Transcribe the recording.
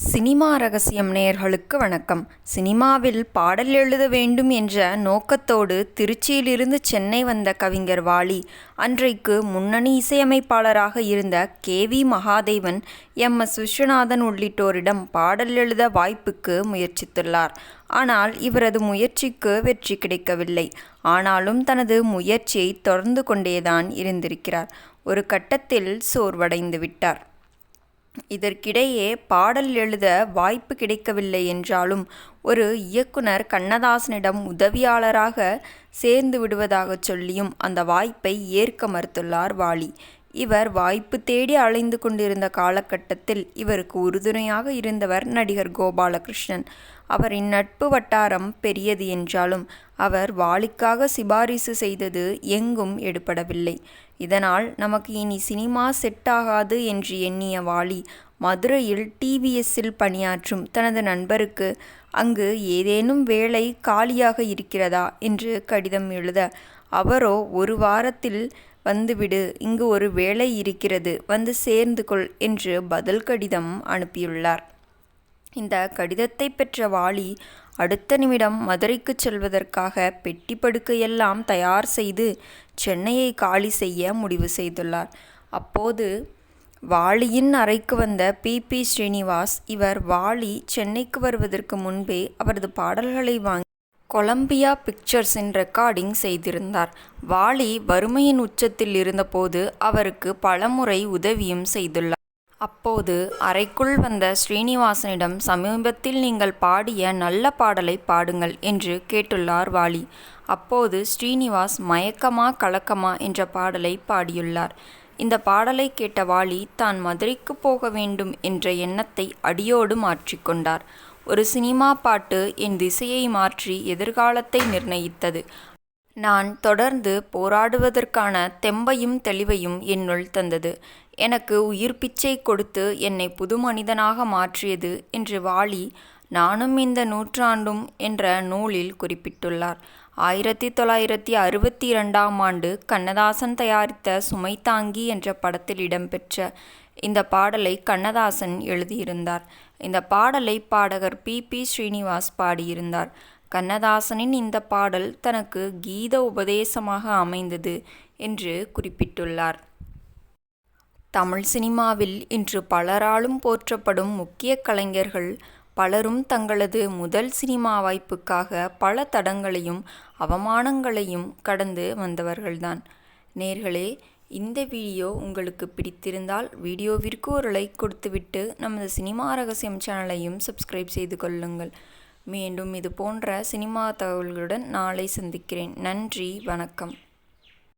Cinema ரகசியம் நேயர்களுக்கு வணக்கம். சினிமாவில் பாடல் எழுத வேண்டும் என்ற நோக்கத்தோடு திருச்சியிலிருந்து சென்னை வந்த கவிஞர் வாலி அன்றைக்கு முன்னணி இசையமைப்பாளராக இருந்த KV மகாதேவன், MS விஸ்வநாதன் உள்ளிட்டோரிடம் பாடல் எழுத வாய்ப்புக்கு முயற்சித்துள்ளார். ஆனால் இவரது முயற்சிக்கு வெற்றி கிடைக்கவில்லை. ஆனாலும் தனது முயற்சியை தொடர்ந்து கொண்டேதான் இருந்திருக்கிறார். ஒரு கட்டத்தில் சோர்வடைந்து விட்டார். இதற்கிடையே பாடல் எழுத வாய்ப்பு கிடைக்கவில்லை என்றாலும் ஒரு இயக்குனர் கண்ணதாசனிடம் உதவியாளராக சேர்ந்து விடுவதாகச் சொல்லியும் அந்த வாய்ப்பை ஏற்க மறுத்துள்ளார் வாலி. இவர் வாய்ப்பு தேடி அலைந்து கொண்டிருந்த காலகட்டத்தில் இவருக்கு உறுதுணையாக இருந்தவர் நடிகர் கோபாலகிருஷ்ணன். அவரின் நட்பு வட்டாரம் பெரியது என்றாலும் அவர் வாலிக்காக சிபாரிசு செய்தது எங்கும் எடுபடவில்லை. இதனால் நமக்கு இனி சினிமா செட் ஆகாது என்று எண்ணிய வாலி மதுரையில் TVSல் பணியாற்றும் தனது நண்பருக்கு அங்கு ஏதேனும் வேலை காலியாக இருக்கிறதா என்று கடிதம் எழுத, அவரோ ஒரு வாரத்தில் வந்துவிடு, இங்கு ஒரு வேலை இருக்கிறது, வந்து சேர்ந்து கொள் என்று பதில் கடிதம் அனுப்பியுள்ளார். இந்த கடிதத்தை பெற்ற வாலி அடுத்த நிமிடம் மதுரைக்கு செல்வதற்காக பெட்டி படுக்கையெல்லாம் தயார் செய்து சென்னையை காலி செய்ய முடிவு செய்துள்ளார். அப்போது வாலியின் அறைக்கு வந்த PP ஸ்ரீனிவாஸ், இவர் வாலி சென்னைக்கு வருவதற்கு முன்பே அவரது பாடல்களை வாங்கி கொலம்பியா பிக்சர்ஸின் ரெக்கார்டிங் செய்திருந்தார். வாலி வறுமையின் உச்சத்தில் இருந்தபோது அவருக்கு பலமுறை உதவியும் செய்துள்ளார். அப்போது அறைக்குள் வந்த ஸ்ரீனிவாசனிடம், சமீபத்தில் நீங்கள் பாடிய நல்ல பாடலை பாடுங்கள் என்று கேட்டுள்ளார் வாலி. அப்போது ஸ்ரீனிவாஸ் மயக்கமா கலக்கமா என்ற பாடலை பாடியுள்ளார். இந்த பாடலை கேட்ட வாலி தான் மதுரைக்கு போக வேண்டும் என்ற எண்ணத்தை அடியோடு மாற்றிக்கொண்டார். ஒரு சினிமா பாட்டு என் திசையை மாற்றி எதிர்காலத்தை நிர்ணயித்தது. நான் தொடர்ந்து போராடுவதற்கான தெம்பையும் தெளிவையும் என்னுள் தந்தது. எனக்கு உயிர் பிச்சை கொடுத்து என்னை புது மனிதனாக மாற்றியது என்று வாலி நானும் இந்த நூற்றாண்டும் என்ற நூலில் குறிப்பிட்டுள்ளார். 1962ஆம் ஆண்டு கண்ணதாசன் தயாரித்த சுமைதாங்கி என்ற படத்தில் இடம்பெற்ற இந்த பாடலை கண்ணதாசன் எழுதியிருந்தார். இந்த பாடலை பாடகர் PP ஸ்ரீனிவாஸ் பாடியிருந்தார். கண்ணதாசனின் இந்த பாடல் தனக்கு கீத உபதேசமாக அமைந்தது என்று குறிப்பிட்டுள்ளார். தமிழ் சினிமாவில் இன்று பலராலும் போற்றப்படும் முக்கிய கலைஞர்கள் பலரும் தங்களது முதல் சினிமா வாய்ப்புக்காக பல தடங்களையும் அவமானங்களையும் கடந்து வந்தவர்கள்தான். நேயர்களே, இந்த வீடியோ உங்களுக்கு பிடித்திருந்தால் வீடியோவிற்கு ஒரு லைக் கொடுத்துவிட்டு நமது சினிமா ரகசியம் சேனலையும் சப்ஸ்கிரைப் செய்து கொள்ளுங்கள். மீண்டும் இது போன்ற சினிமா தகவல்களுடன் நாளை சந்திக்கிறேன். நன்றி, வணக்கம்.